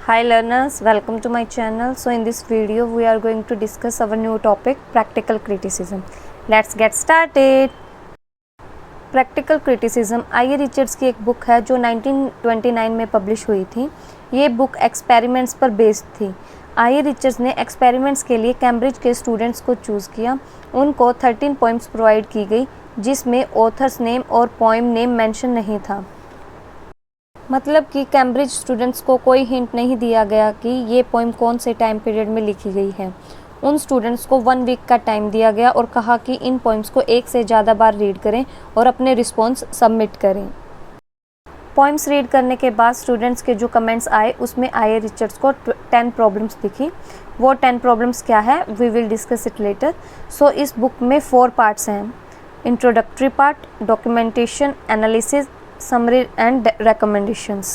Hi learners, welcome to my channel. So in this video we are going to discuss our new topic practical criticism. Let's get started. Practical criticism I Richards की एक book है जो 1929 में publish हुई थी। ये book experiments पर based थी। आई रिचर्ड्स ने एक्सपेरिमेंट्स के लिए कैम्ब्रिज के स्टूडेंट्स को चूज़ किया। उनको 13 पोइम्स प्रोवाइड की गई जिसमें ऑथर्स नेम और पोइम नेम मेंशन नहीं था। मतलब कि कैम्ब्रिज स्टूडेंट्स को कोई हिंट नहीं दिया गया कि ये पोइम कौन से टाइम पीरियड में लिखी गई है। उन स्टूडेंट्स को 1 वीक का टाइम दिया गया और कहा कि इन पोइम्स को एक से ज़्यादा बार रीड करें और अपने रिस्पॉन्स सबमिट करें। पोइम्स रीड करने के बाद स्टूडेंट्स के जो कमेंट्स आए उसमें आई रिचर्ड्स को 10 प्रॉब्लम्स दिखी। वो 10 प्रॉब्लम्स क्या है we will discuss it later. So इस बुक में 4 पार्ट्स हैं, introductory part, documentation, analysis, summary and recommendations.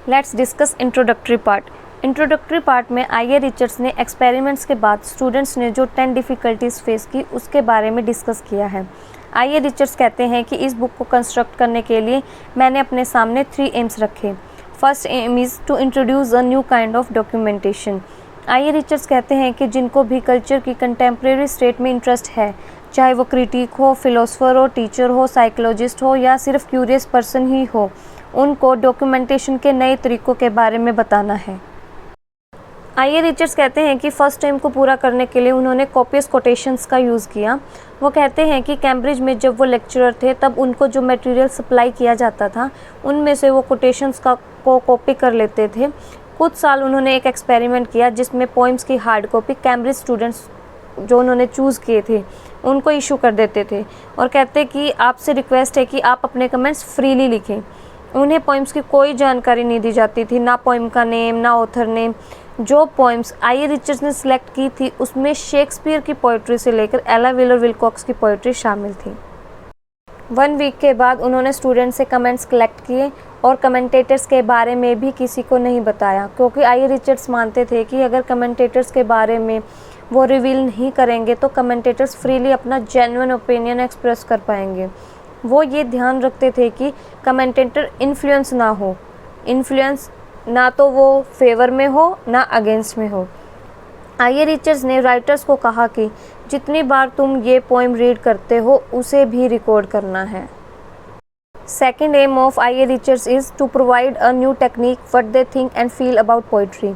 Let's discuss introductory part. Introductory part में आई रिचर्ड्स ने एक्सपेरिमेंट्स के बाद स्टूडेंट्स ने जो 10 डिफ़िकल्टीज़ फेस की उसके बारे में डिस्कस किया है। आई रिचर्ड्स कहते हैं कि इस बुक को कंस्ट्रक्ट करने के लिए मैंने अपने सामने 3 एम्स रखे। First aim is to introduce a new kind of documentation. I Richards कहते हैं कि जिनको भी कल्चर की कंटेम्प्रेरी स्टेट में इंटरेस्ट है, चाहे वो क्रिटिक हो, फिलोसोफर हो, टीचर हो, साइकोलॉजिस्ट हो या सिर्फ क्यूरियस पर्सन ही हो, उनको डॉक्यूमेंटेशन के नए तरीक़ों के बारे में बताना है। आई रिचर्ड्स कहते हैं कि फर्स्ट टाइम को पूरा करने के लिए उन्होंने कॉपियस कोटेशंस का यूज़ किया। वो कहते हैं कि कैम्ब्रिज में जब वो लेक्चरर थे तब उनको जो मटेरियल सप्लाई किया जाता था उनमें से वो कोटेशंस को कॉपी कर लेते थे। कुछ साल उन्होंने एक एक्सपेरिमेंट किया जिसमें पोइम्स की हार्ड कॉपी कैम्ब्रिज स्टूडेंट्स जो उन्होंने चूज़ किए थे उनको इशू कर देते थे और कहते कि आपसे रिक्वेस्ट है कि आप अपने कमेंट्स फ्रीली लिखें। उन्हें पोइम्स की कोई जानकारी नहीं दी जाती थी, ना पोइम का नेम ना ऑथर नेम। जो पोइम्स आई रिचर्ड्स ने सिलेक्ट की थी उसमें शेक्सपियर की पोइट्री से लेकर एला व्हीलर विलकॉक्स की पोइट्री शामिल थी। 1 वीक के बाद उन्होंने स्टूडेंट से कमेंट्स कलेक्ट किए और कमेंटेटर्स के बारे में भी किसी को नहीं बताया, क्योंकि आई रिचर्ड्स मानते थे कि अगर कमेंटेटर्स के बारे में वो रिवील नहीं करेंगे तो कमेंटेटर्स फ्रीली अपना जेन्युइन ओपिनियन एक्सप्रेस कर पाएंगे। वो ये ध्यान रखते थे कि कमेंटेटर इन्फ्लुएंस ना हो, इन्फ्लुएंस ना तो वो फेवर में हो ना अगेंस्ट में हो। आई रिचर्ड्स ने राइटर्स को कहा कि जितनी बार तुम ये पोइम रीड करते हो उसे भी रिकॉर्ड करना है। Second aim of I Richards is to provide a new technique what they think and feel about poetry.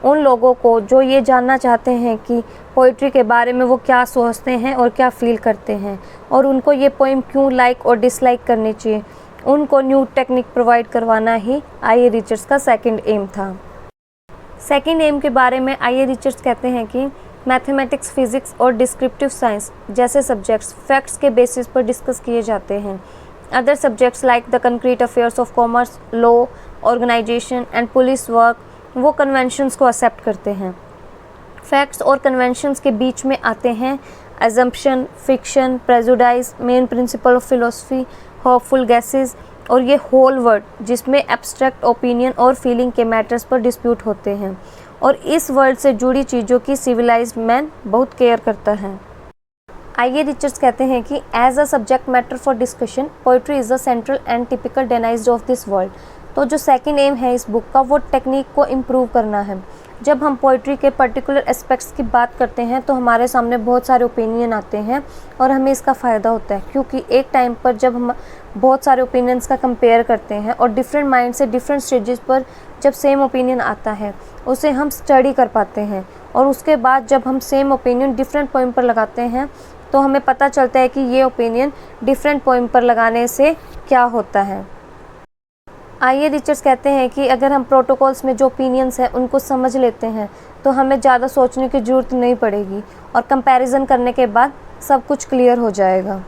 उन लोगों को जो ये जानना चाहते हैं कि पोइट्री के बारे में वो क्या सोचते हैं और क्या फील करते हैं और उनको ये पोइम क्यों लाइक और डिसलाइक करनी चाहिए, उनको न्यू टेक्निक प्रोवाइड करवाना ही आई रिचर्ड्स का सेकंड एम था। सेकंड एम के बारे में आई रिचर्ड्स कहते हैं कि मैथमेटिक्स, फिज़िक्स और डिस्क्रिप्टिव साइंस जैसे सब्जेक्ट्स फैक्ट्स के बेसिस पर डिस्कस किए जाते हैं। Other subjects like the concrete affairs of commerce, law, organisation and police work वो कन्वेंशंस को एक्सेप्ट करते हैं। फैक्ट्स और कन्वेंशंस के बीच में आते हैं assumption, fiction, prejudice, main principle of philosophy, hopeful gases और ये होल वर्ड जिसमें एब्स्ट्रैक्ट ओपिनियन और फीलिंग के मैटर्स पर डिस्प्यूट होते हैं और इस वर्ड से जुड़ी चीज़ों की सिविलाइज्ड मैन बहुत केयर करता है। आई रिचर्ड्स कहते हैं कि as a subject matter for discussion poetry is the central and typical denizen of this world. तो जो सेकंड एम है इस बुक का वो टेक्निक को इम्प्रूव करना है। जब हम पोइट्री के पर्टिकुलर एस्पेक्ट्स की बात करते हैं तो हमारे सामने बहुत सारे ओपिनियन आते हैं और हमें इसका फ़ायदा होता है, क्योंकि एक टाइम पर जब हम बहुत सारे ओपिनियंस का कंपेयर करते हैं और डिफरेंट माइंड से डिफरेंट स्टेजेस पर जब सेम ओपिनियन आता है उसे हम स्टडी कर पाते हैं और उसके बाद जब हम सेम ओपिनियन डिफरेंट पोइम पर लगाते हैं तो हमें पता चलता है कि ये ओपिनियन डिफरेंट पोइम पर लगाने से क्या होता है। आई रिचर्ड्स कहते हैं कि अगर हम प्रोटोकॉल्स में जो ओपिनियंस हैं उनको समझ लेते हैं तो हमें ज़्यादा सोचने की ज़रूरत नहीं पड़ेगी और कंपैरिजन करने के बाद सब कुछ क्लियर हो जाएगा।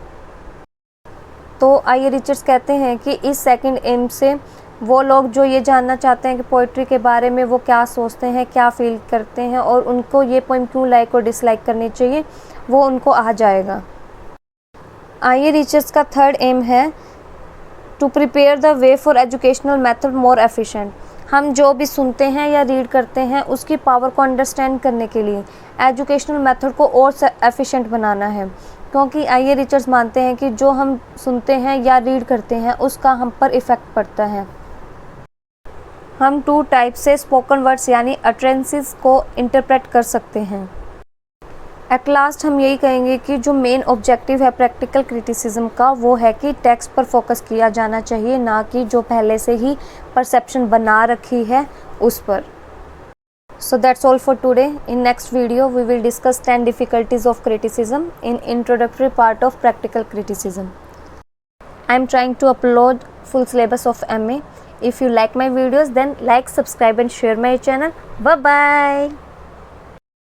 तो आई रिचर्ड्स कहते हैं कि इस सेकंड एम से वो लोग जो ये जानना चाहते हैं कि पोइट्री के बारे में वो क्या सोचते हैं, क्या फील करते हैं और उनको ये पोइम क्यों लाइक और डिसलाइक करनी चाहिए, वो उनको आ जाएगा। आई रिचर्ड्स का थर्ड एम है to prepare the way for educational method more efficient. हम जो भी सुनते हैं या रीड करते हैं उसकी पावर को अंडरस्टैंड करने के लिए एजुकेशनल मेथड को और एफिशिएंट बनाना है, क्योंकि आई रिचर्ड्स मानते हैं कि जो हम सुनते हैं या रीड करते हैं उसका हम पर इफ़ेक्ट पड़ता है। हम 2 टाइप से स्पोकन वर्ड्स यानी अटरेंसेस को इंटरप्रेट कर सकते हैं। एट लास्ट हम यही कहेंगे कि जो मेन ऑब्जेक्टिव है प्रैक्टिकल क्रिटिसिज्म का वो है कि टेक्स्ट पर फोकस किया जाना चाहिए, ना कि जो पहले से ही परसेप्शन बना रखी है उस पर। So that's all for today. In next video we will discuss 10 difficulties of criticism in introductory part of practical criticism. I am trying to upload full syllabus of MA. If you like my videos then like, subscribe and share my channel. Bye bye.